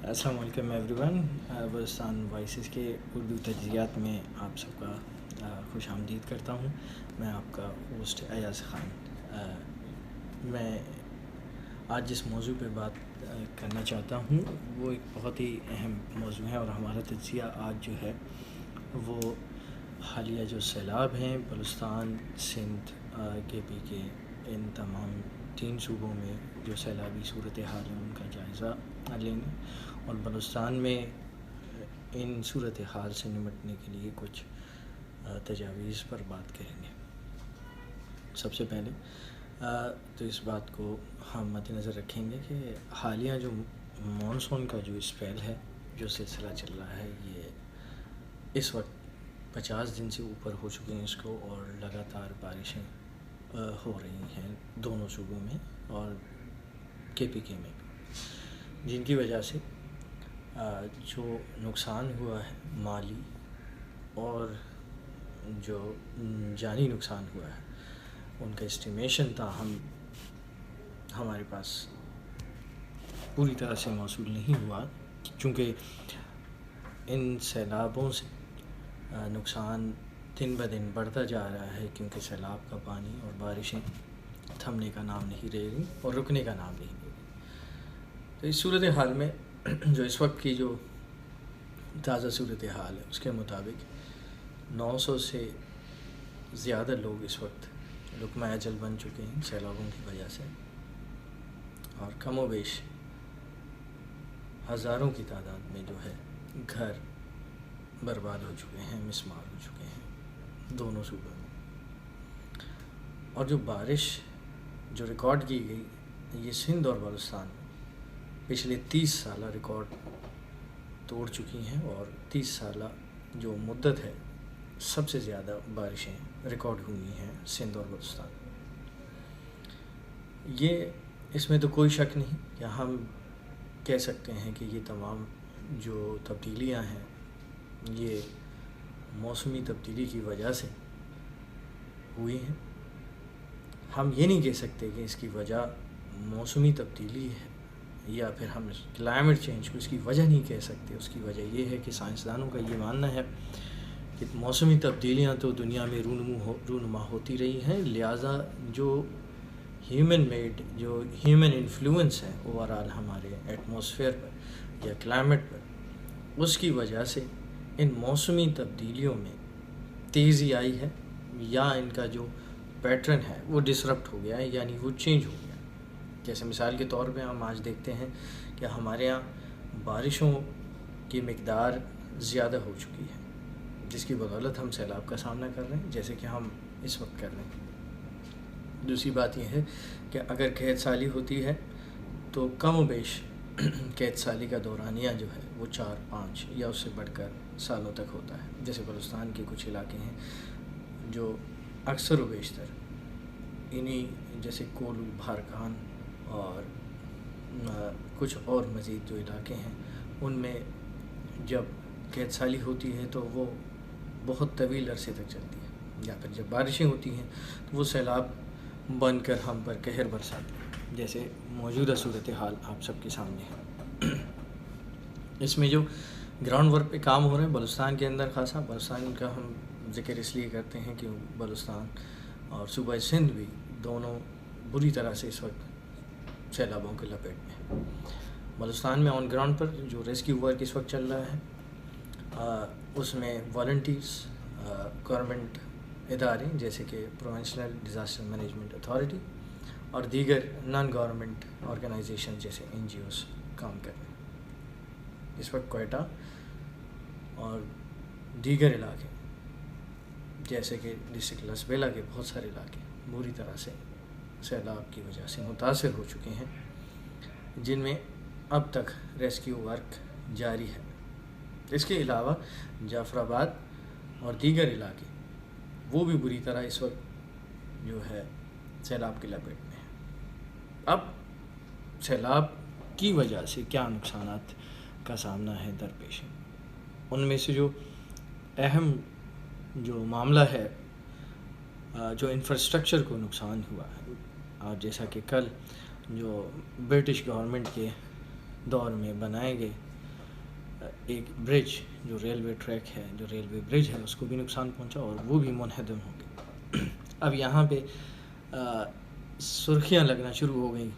السلام علیکم every one. Balochistan voices کے اردو تجزیات میں آپ سب کا خوش آمدید کرتا ہوں. میں آپ کا ہوسٹ ایاز خان. میں آج جس موضوع پہ بات کرنا چاہتا ہوں وہ ایک بہت ہی اہم موضوع ہے، اور ہمارا تجزیہ آج جو ہے وہ حالیہ جو سیلاب ہیں بلوچستان، سندھ، کے پی کے، ان تمام 3 صوبوں میں جو سیلابی صورتحال ہے ان کا جائزہ لیں گے، اور بلوچستان میں ان صورتحال سے نمٹنے کے لیے کچھ تجاویز پر بات کریں گے. سب سے پہلے تو اس بات کو ہم مد نظر رکھیں گے کہ حالیہ جو مانسون کا جو اسپیل ہے، جو سلسلہ چل رہا ہے، یہ اس وقت 50 دن سے اوپر ہو چکے ہیں اس کو، اور لگاتار بارشیں ہو رہی ہیں دونوں صوبوں میں اور کے پی کے میں بھی، جن کی وجہ سے جو نقصان ہوا ہے مالی اور جو جانی نقصان ہوا ہے ان کا اسٹیمیشن تاہم ہمارے پاس پوری طرح سے موصول نہیں ہوا، چونکہ ان سیلابوں سے نقصان دن بدن بڑھتا جا رہا ہے، کیونکہ سیلاب کا پانی اور بارشیں تھمنے کا نام نہیں لے رہی اور رکنے کا نام نہیں لے رہی. تو اس صورتحال میں جو اس وقت کی جو تازہ صورتحال ہے اس کے مطابق 900 سے زیادہ لوگ اس وقت لقمہ اجل بن چکے ہیں سیلابوں کی وجہ سے، اور کم و بیش ہزاروں کی تعداد میں جو ہے گھر برباد ہو چکے ہیں، مسمار ہو چکے ہیں دونوں صوبوں میں. اور جو بارش جو ریکارڈ کی گئی یہ سندھ اور بلوچستان میں پچھلے 30 سالہ ریکارڈ توڑ چکی ہیں، اور 30 سالہ جو مدت ہے سب سے زیادہ بارشیں ریکارڈ ہوئی ہیں سندھ اور بلوچستان. یہ اس میں تو کوئی شک نہیں کہ ہم کہہ سکتے ہیں کہ یہ تمام جو تبدیلیاں ہیں یہ موسمی تبدیلی کی وجہ سے ہوئی ہیں. ہم یہ نہیں کہہ سکتے کہ اس کی وجہ موسمی تبدیلی ہے، یا پھر ہم کلائمیٹ چینج کو اس کی وجہ نہیں کہہ سکتے. اس کی وجہ یہ ہے کہ سائنسدانوں کا یہ ماننا ہے کہ موسمی تبدیلیاں تو دنیا میں رونما ہوتی رہی ہیں، لہٰذا جو ہیومن میڈ جو ہیومن انفلوئنس ہے اوورآل ہمارے ایٹماسفیئر پر یا کلائمیٹ پر، اس کی وجہ سے ان موسمی تبدیلیوں میں تیزی آئی ہے، یا ان کا جو پیٹرن ہے وہ ڈسرپٹ ہو گیا ہے، یعنی وہ چینج ہو گیا. جیسے مثال کے طور پہ ہم آج دیکھتے ہیں کہ ہمارے یہاں بارشوں کی مقدار زیادہ ہو چکی ہے، جس کی بدولت ہم سیلاب کا سامنا کر رہے ہیں، جیسے کہ ہم اس وقت کر رہے ہیں. دوسری بات یہ ہے کہ اگر قحط سالی ہوتی ہے تو کم و بیش قحط سالی کا دورانیہ جو ہے وہ 4-5 یا اس سے بڑھ کر سالوں تک ہوتا ہے. جیسے بلوچستان کے کچھ علاقے ہیں جو اکثر و بیشتر انہی جیسے کولو، بھارکان اور کچھ اور مزید جو علاقے ہیں ان میں جب قحط سالی ہوتی ہے تو وہ بہت طویل عرصے تک چلتی ہے، یا پھر جب بارشیں ہوتی ہیں تو وہ سیلاب بن کر ہم پر قہر برساتی ہیں، جیسے موجودہ صورتحال آپ سب کے سامنے ہے. اس میں جو گراؤنڈ ورک پہ کام ہو رہے ہیں بلوچستان کے اندر خاصا، بلوچستان کا ہم ذکر اس لیے کرتے ہیں کہ بلوچستان اور صوبہ سندھ بھی دونوں بری طرح سے اس وقت سیلابوں کے لپیٹ میں ہیں. بلوچستان میں آن گراؤنڈ پر جو ریسکیو ورک اس وقت چل رہا ہے اس میں والنٹیرز، گورنمنٹ ادارے جیسے کہ پروونشنل ڈیزاسٹر مینجمنٹ اتھارٹی اور دیگر نان گورنمنٹ آرگنائزیشن جیسے NGOs کام کر رہے ہیں. اس وقت کوئٹہ اور دیگر علاقے جیسے کہ ڈسٹرکٹ لسبیلا کے بہت سارے علاقے بری طرح سے سیلاب کی وجہ سے متاثر ہو چکے ہیں، جن میں اب تک ریسکیو ورک جاری ہے. اس کے علاوہ جعفر آباد اور دیگر علاقے وہ بھی بری طرح اس وقت جو ہے سیلاب کی لپیٹ میں ہیں. اب سیلاب کی وجہ سے کیا نقصانات کا سامنا ہے درپیش، ان میں سے جو اہم جو معاملہ ہے جو انفراسٹرکچر کو نقصان ہوا ہے، اور جیسا کہ کل جو برٹش گورنمنٹ کے دور میں بنائے گئے ایک برج جو ریلوے ٹریک ہے، جو ریلوے برج ہے، اس کو بھی نقصان پہنچا اور وہ بھی منہدم ہو گئی۔ اب یہاں پہ سرخیاں لگنا شروع ہو گئیں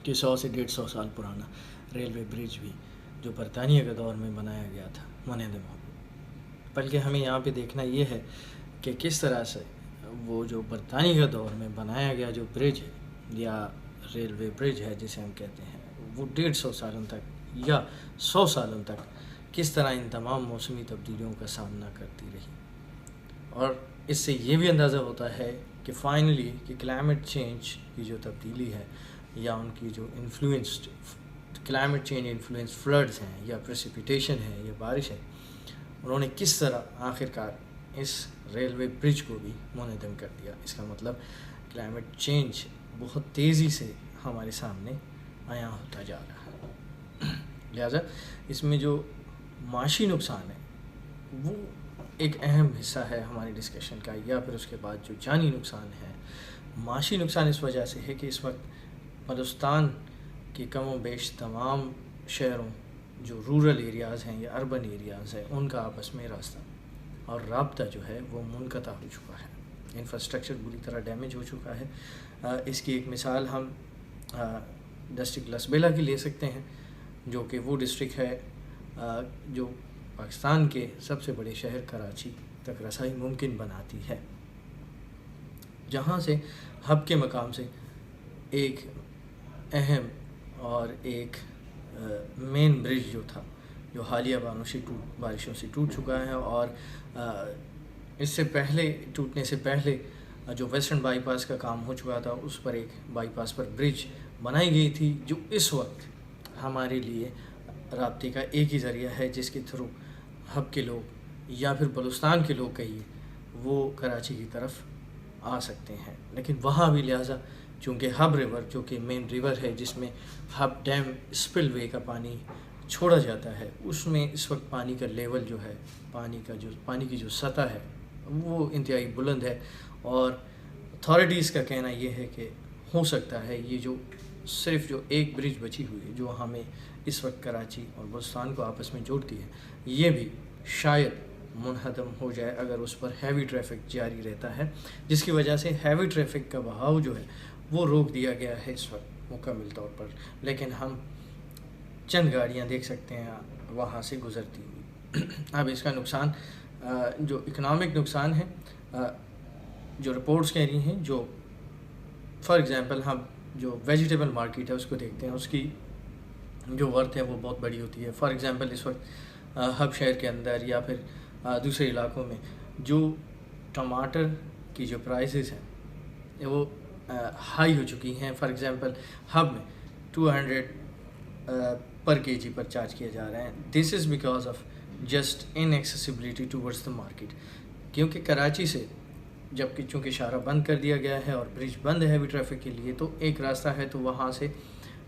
کہ 100 سے 150 سال پرانا ریلوے برج بھی جو برطانیہ کے دور میں بنایا گیا تھا منہدم ہو گیا۔ بلکہ ہمیں یہاں پہ دیکھنا یہ ہے کہ کس طرح سے وہ جو برطانیہ کے دور میں بنایا گیا جو برج ہے یا ریلوے برج ہے جسے ہم کہتے ہیں، وہ 150 سالوں تک یا 100 سالوں تک کس طرح ان تمام موسمی تبدیلیوں کا سامنا کرتی رہی۔ اور اس سے یہ بھی اندازہ ہوتا ہے کہ فائنلی کہ کلائمیٹ چینج کی جو تبدیلی ہے یا ان کی جو influenced climate change influence floods ہیں یا پریسیپیٹیشن ہے یا بارش ہے، انہوں نے کس طرح آخرکار اس ریلوے برج کو بھی منہدم کر دیا۔ اس کا مطلب کلائمیٹ چینج بہت تیزی سے ہمارے سامنے آیا ہوتا جا رہا ہے۔ لہٰذا اس میں جو معاشی نقصان ہے وہ ایک اہم حصہ ہے ہماری ڈسکشن کا، یا پھر اس کے بعد جو جانی نقصان ہے۔ معاشی نقصان اس وجہ سے ہے کہ اس وقت بلوچستان کے کم و بیش تمام شہروں جو رورل ایریاز ہیں یا اربن ایریاز ہیں ان کا آپس میں راستہ اور رابطہ جو ہے وہ منقطع ہو چکا ہے، انفراسٹرکچر بری طرح ڈیمیج ہو چکا ہے۔ اس کی ایک مثال ہم ڈسٹرکٹ لسبیلا کی لے سکتے ہیں، جو کہ وہ ڈسٹرکٹ ہے جو پاکستان کے سب سے بڑے شہر کراچی تک رسائی ممکن بناتی ہے، جہاں سے ہب کے مقام سے ایک اہم اور ایک مین برج جو تھا جو حالیہ بارشوں سے ٹوٹ چکا ہے، اور اس سے پہلے ٹوٹنے سے پہلے جو ویسٹرن بائی پاس کا کام ہو چکا تھا اس پر ایک بائی پاس پر برج بنائی گئی تھی، جو اس وقت ہمارے لیے رابطے کا ایک ہی ذریعہ ہے جس کے تھرو ہب کے لوگ یا پھر بلوچستان کے لوگ کہیے وہ کراچی کی طرف آ سکتے ہیں۔ لیکن وہاں بھی لہٰذا چونکہ ہب ریور جو کہ مین ریور ہے جس میں ہب ڈیم اسپل وے کا پانی چھوڑا جاتا ہے، اس میں اس وقت پانی کا لیول جو ہے پانی کی جو سطح ہے وہ انتہائی بلند ہے، اور اتھارٹیز کا کہنا یہ ہے کہ ہو سکتا ہے یہ جو صرف جو ایک برج بچی ہوئی ہے جو ہمیں اس وقت کراچی اور بلوچستان کو آپس میں جوڑتی ہے، یہ بھی شاید منہدم ہو جائے اگر اس پر ہیوی ٹریفک جاری رہتا ہے، جس کی وجہ سے ہیوی ٹریفک کا بہاؤ جو ہے وہ روک دیا گیا ہے اس وقت مکمل طور پر، لیکن ہم چند گاڑیاں دیکھ سکتے ہیں وہاں سے گزرتی ہوئی۔ اب اس کا نقصان جو اکنامک نقصان ہے جو رپورٹس کہہ رہی ہیں، جو فار ایگزامپل ہم جو ویجیٹیبل مارکیٹ ہے اس کو دیکھتے ہیں، اس کی جو ورتھ ہے وہ بہت بڑی ہوتی ہے۔ فار ایگزامپل اس وقت ہب شہر کے اندر یا پھر دوسرے علاقوں میں جو ٹماٹر کی جو پرائسز ہیں وہ ہائی ہو چکی ہیں۔ فار ایگزامپل ہب میں 200 پر کے جی پر چارج کیا جا رہا ہے۔ This is because of just inaccessibility towards the market, کیونکہ کراچی سے جب کہ چونکہ اشارہ بند کر دیا گیا ہے اور برج بند ہے ہیوی ٹریفک کے لیے، تو ایک راستہ ہے تو وہاں سے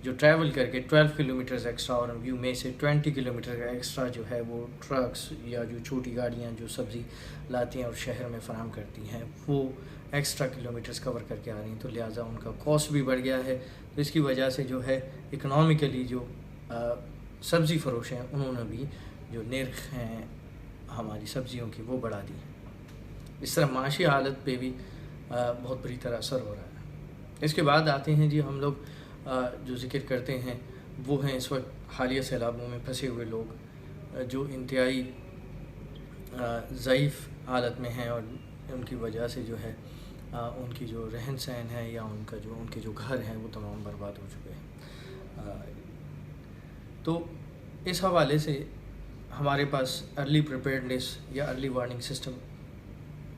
جو ٹریول کر کے 12 کلومیٹرز ایکسٹرا اور ویو میں سے 20 کلومیٹر کا ایکسٹرا جو ہے وہ ٹرکس یا جو چھوٹی گاڑیاں جو سبزی لاتی ہیں اور شہر میں فراہم کرتی ہیں وہ ایکسٹرا کلومیٹرز کور کر کے آ رہی ہیں، تو لہٰذا ان کا کاسٹ بھی بڑھ گیا ہے۔ تو اس کی وجہ سے جو ہے اکنامکلی جو سبزی فروش ہیں انہوں نے بھی جو نرخ ہیں ہماری سبزیوں کی وہ بڑھا دی ہیں۔ اس طرح معاشی حالت پہ بھی بہت بری طرح اثر ہو رہا ہے۔ اس کے بعد آتے ہیں جی ہم لوگ جو ذکر کرتے ہیں وہ ہیں اس وقت حالیہ سیلابوں میں پھنسے ہوئے لوگ جو انتہائی ضعیف حالت میں ہیں، اور ان کی وجہ سے جو ہے ان کی جو رہن سہن ہے یا ان کے جو گھر ہیں وہ تمام برباد ہو چکے ہیں۔ تو اس حوالے سے ہمارے پاس ارلی پریپیئرڈنیس یا ارلی وارننگ سسٹم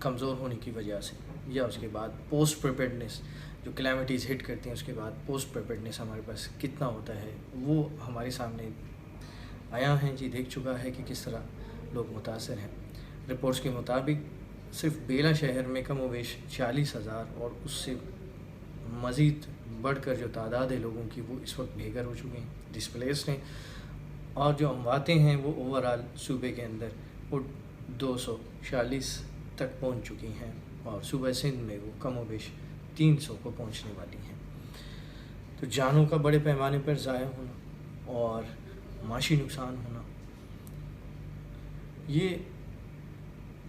کمزور ہونے کی وجہ سے، یا اس کے بعد پوسٹ پریپیئرڈنیس جو کلیمٹیز ہٹ کرتی ہیں اس کے بعد پوسٹ پریپیئرڈنیس ہمارے پاس کتنا ہوتا ہے وہ ہمارے سامنے آیا ہیں جی، دیکھ چکا ہے کہ کس طرح لوگ متاثر ہیں۔ رپورٹس کے مطابق صرف بیلا شہر میں کم و بیش 40,000 اور اس سے مزید بڑھ کر جو تعداد ہے لوگوں کی وہ اس وقت بے گھر ہو چکے ہیں، ڈسپلیسڈ ہیں، اور جو امواتیں ہیں وہ اوورآل صوبے کے اندر وہ 246 تک پہنچ چکی ہیں، اور صوبہ سندھ میں وہ کم و بیش 300 کو پہنچنے والی ہیں۔ تو جانوں کا بڑے پیمانے پر ضائع ہونا اور معاشی نقصان ہونا، یہ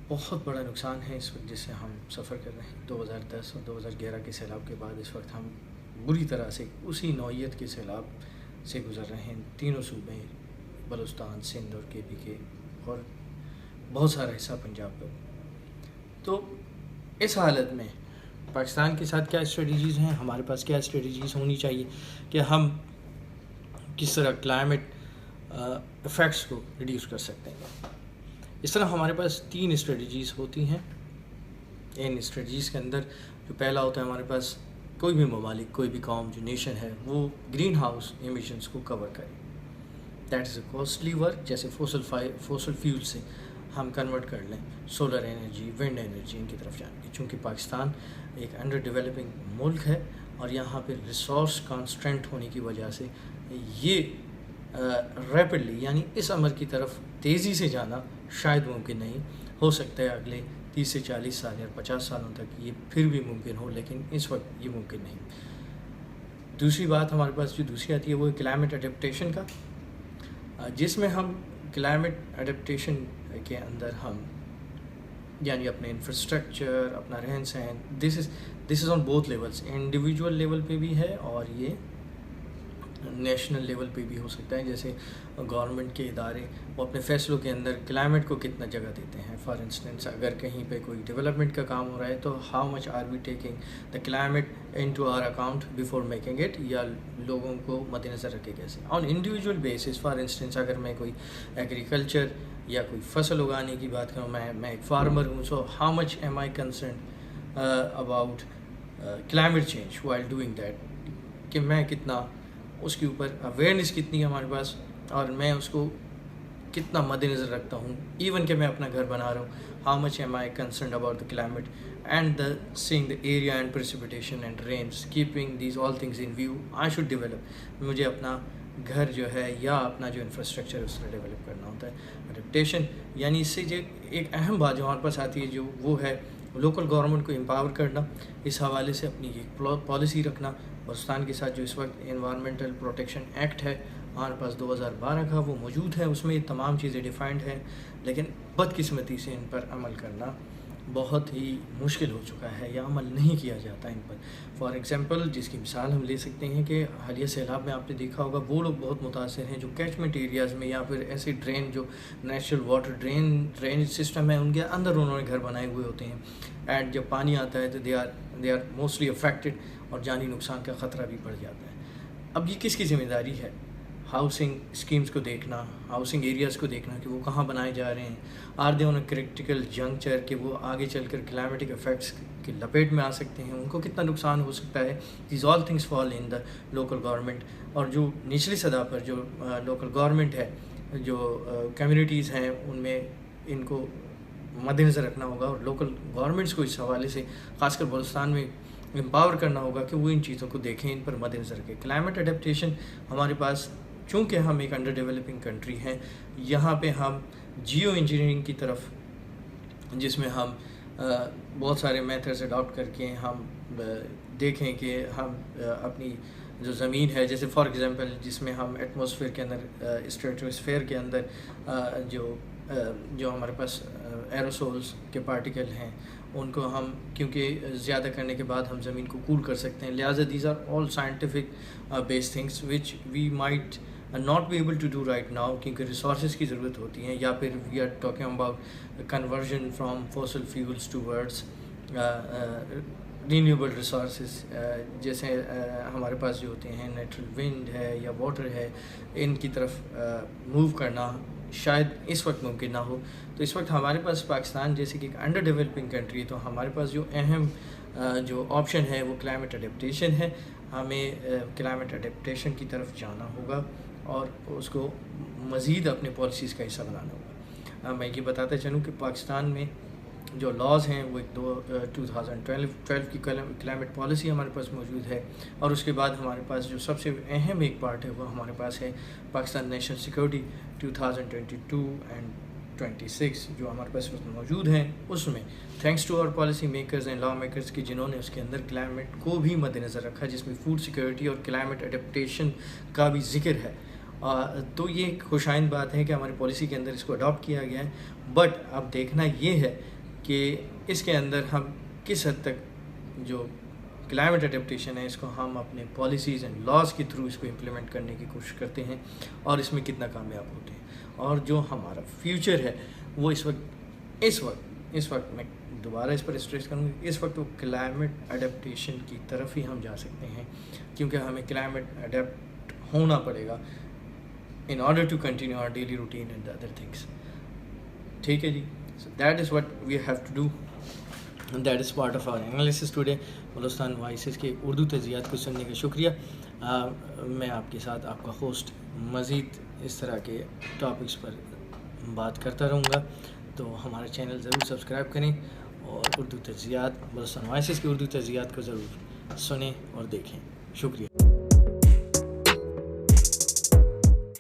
بہت بڑا نقصان ہے اس وقت جس سے ہم سفر کر رہے ہیں۔ 2010 اور 2011 کے سیلاب کے بعد اس وقت ہم بری طرح سے اسی نوعیت کے سیلاب سے گزر رہے ہیں۔ تینوں صوبے، بلوچستان، سندھ اور KPK اور بہت سارا حصہ پنجاب کا۔ تو اس حالت میں پاکستان کے ساتھ کیا اسٹریٹجیز ہیں، ہمارے پاس کیا اسٹریٹجیز ہونی چاہیے کہ ہم کس طرح کلائمیٹ ایفیکٹس کو ریڈیوس کر سکتے ہیں۔ اس طرح ہمارے پاس 3 اسٹریٹجیز ہوتی ہیں۔ ان اسٹریٹجیز کے اندر جو پہلا ہوتا ہے، ہمارے پاس کوئی بھی ممالک، کوئی بھی قوم جو نیشن ہے، وہ گرین ہاؤس ایمیشنز کو کور کرے۔ That is a costly work, جیسے فوسل فیول سے ہم کنورٹ کر لیں سولر انرجی، ونڈ انرجی، ان کی طرف جائیں گے، چونکہ پاکستان ایک انڈر ڈیولپنگ ملک ہے اور یہاں پہ ریسورس کانسٹرینٹ ہونے کی وجہ سے یہ ریپڈلی، یعنی اس عمل کی طرف تیزی سے جانا شاید ممکن نہیں ہو سکتا ہے اگلے 30 سے 40 سال یا 50 سالوں تک یہ پھر بھی ممکن ہو، لیکن اس وقت یہ ممکن نہیں۔ دوسری بات ہمارے پاس جو دوسری آتی ہے وہ کلائمیٹ اڈیپٹیشن کا، جس میں ہم کلائمیٹ اڈیپٹیشن کے اندر ہم یعنی اپنے انفراسٹرکچر، اپنا رہن سہن، this is on both levels, individual level پہ بھی ہے اور یہ نیشنل لیول پہ بھی ہو سکتا ہے۔ جیسے گورنمنٹ کے ادارے وہ اپنے فیصلوں کے اندر کلائمیٹ کو کتنا جگہ دیتے ہیں۔ فار انسٹنس اگر کہیں پہ کوئی ڈیولپمنٹ کا کام ہو رہا ہے تو how much are we taking the climate into our account before making it, یا لوگوں کو مد نظر رکھے کیسے on individual basis. For instance اگر میں کوئی ایگریکلچر یا کوئی فصل اگانے کی بات کروں، میں ایک فارمر ہوں، so how much am I concerned about climate change while doing that, کہ میں کتنا اس کے اوپر اویئرنیس کتنی ہے ہمارے پاس، اور میں اس کو کتنا مد نظر رکھتا ہوں۔ ایون کہ میں اپنا گھر بنا رہا ہوں، how much am I concerned about the climate and the sing the area and precipitation and rains, keeping these all things in view I should develop. مجھے اپنا گھر جو ہے یا اپنا جو انفراسٹرکچر اس طرح ڈیولپ کرنا ہوتا ہے۔ اڈیپٹیشن یعنی اس سے جو ایک اہم بات جو ہمارے پاس آتی ہے جو وہ ہے لوکل گورنمنٹ کو امپاور کرنا، اس حوالے سے اپنی ایک پالیسی رکھنا۔ بلوچستان کے ساتھ جو اس وقت انوائرمنٹل پروٹیکشن ایکٹ ہے ہمارے پاس 2012 کا، وہ موجود ہے، اس میں یہ تمام چیزیں ڈیفائنڈ ہیں، لیکن بدقسمتی سے ان پر عمل کرنا بہت ہی مشکل ہو چکا ہے یا عمل نہیں کیا جاتا ان پر۔ فار ایگزامپل جس کی مثال ہم لے سکتے ہیں کہ حالیہ سیلاب میں آپ نے دیکھا ہوگا وہ لوگ بہت متاثر ہیں جو کیچمنٹ ایریاز میں یا پھر ایسے ڈرین جو نیچرل واٹر ڈرینیج سسٹم ہے ان کے اندر انہوں نے گھر بنائے ہوئے ہوتے ہیں، اینڈ جب پانی آتا ہے تو دے آر موسٹلی افیکٹڈ اور جانی نقصان کا خطرہ بھی بڑھ جاتا ہے۔ اب یہ کس کی ذمہ داری ہے؟ ہاؤسنگ اسکیمز کو دیکھنا، ہاؤسنگ ایریاز کو دیکھنا کہ وہ کہاں بنائے جا رہے ہیں، are they on a critical juncture کہ وہ آگے چل کر کلائمیٹک افیکٹس کی لپیٹ میں آ سکتے ہیں، ان کو کتنا نقصان ہو سکتا ہے۔ These all things fall in the local government, اور جو نچلی سطح پر جو لوکل گورنمنٹ ہے، جو کمیونٹیز ہیں، ان میں ان کو مد نظر رکھنا ہوگا اور لوکل گورنمنٹس کو اس حوالے سے خاص کر بلوچستان میں امپاور کرنا ہوگا کہ وہ ان چیزوں کو دیکھیں، ان پر مد نظر رکھیں۔ کلائمیٹ اڈیپٹیشن ہمارے پاس چونکہ ہم ایک انڈر ڈیولپنگ کنٹری ہیں، یہاں پہ ہم جیو انجینئرنگ کی طرف، جس میں ہم بہت سارے میتھڈز اڈاپٹ کر کے ہم دیکھیں کہ ہم اپنی جو زمین ہے، جیسے فار ایگزامپل جس میں ہم ایٹماسفیئر کے اندر، اسٹریٹوسفیئر کے اندر جو ہمارے پاس ایروسولز کے پارٹیکل ہیں، ان کو ہم کیونکہ زیادہ کرنے کے بعد ہم زمین کو کول کر سکتے ہیں، لہٰذا these are all scientific base things which we might not be able to do right now, کیونکہ ریسورسز کی ضرورت ہوتی ہیں، یا پھر we are talking about conversion from fossil fuels towards renewable resources, جیسے ہمارے پاس جو ہوتے ہیں نیچرل ونڈ ہے یا واٹر ہے، ان کی طرف موو کرنا شاید اس وقت ممکن نہ ہو۔ تو اس وقت ہمارے پاس پاکستان جیسے کہ ایک انڈر ڈیولپنگ کنٹری، تو ہمارے پاس جو اہم جو آپشن ہے وہ کلائمیٹ اڈیپٹیشن ہے۔ ہمیں کلائمیٹ اڈیپٹیشن کی طرف جانا ہوگا اور اس کو مزید اپنے پالیسیز کا حصہ بنانا ہوگا۔ میں یہ بتاتا چلوں کہ پاکستان میں جو لاز ہیں وہ 2012 کی کلائمیٹ پالیسی ہمارے پاس موجود ہے، اور اس کے بعد ہمارے پاس جو سب سے اہم ایک پارٹ ہے وہ ہمارے پاس ہے پاکستان نیشنل سیکورٹی 2022 اینڈ 26 جو ہمارے پاس موجود ہیں۔ اس میں thanks to our policy makers and law makers کی جنہوں نے اس کے اندر کلائمیٹ کو بھی مد نظر رکھا، جس میں فوڈ سیکورٹی اور کلائمیٹ اڈیپٹیشن کا بھی ذکر ہے، تو یہ ایک خوش آئند بات ہے کہ ہماری پالیسی کے اندر اس کو اڈاپٹ کیا گیا ہے. بٹ اب دیکھنا یہ ہے کہ اس کے اندر ہم کس حد تک جو کلائمیٹ اڈیپٹیشن ہے اس کو ہم اپنے پالیسیز اینڈ لاز کے تھرو اس کو امپلیمنٹ کرنے کی کوشش کرتے ہیں اور اس میں کتنا کامیاب ہوتے ہیں. اور جو ہمارا فیوچر ہے وہ اس وقت میں دوبارہ اس پر اسٹریس کروں گی، اس وقت وہ کلائمیٹ اڈیپٹیشن کی طرف ہی ہم جا سکتے ہیں، کیونکہ ہمیں کلائمیٹ اڈیپٹ ہونا پڑے گا in order to continue our daily routine and the other things. ٹھیک ہے جی. So that is what we have to do and that is part of our analysis today. Balochistan voices کے اردو تجزیات کو سننے کا شکریہ. میں آپ کے ساتھ آپ کا ہوسٹ مزید اس طرح کے ٹاپکس پر بات کرتا رہوں گا، تو ہمارا چینل ضرور سبسکرائب کریں اور اردو تجزیات بلوچستان وائسز کے اردو تجزیات کو ضرور سنیں اور دیکھیں. شکریہ.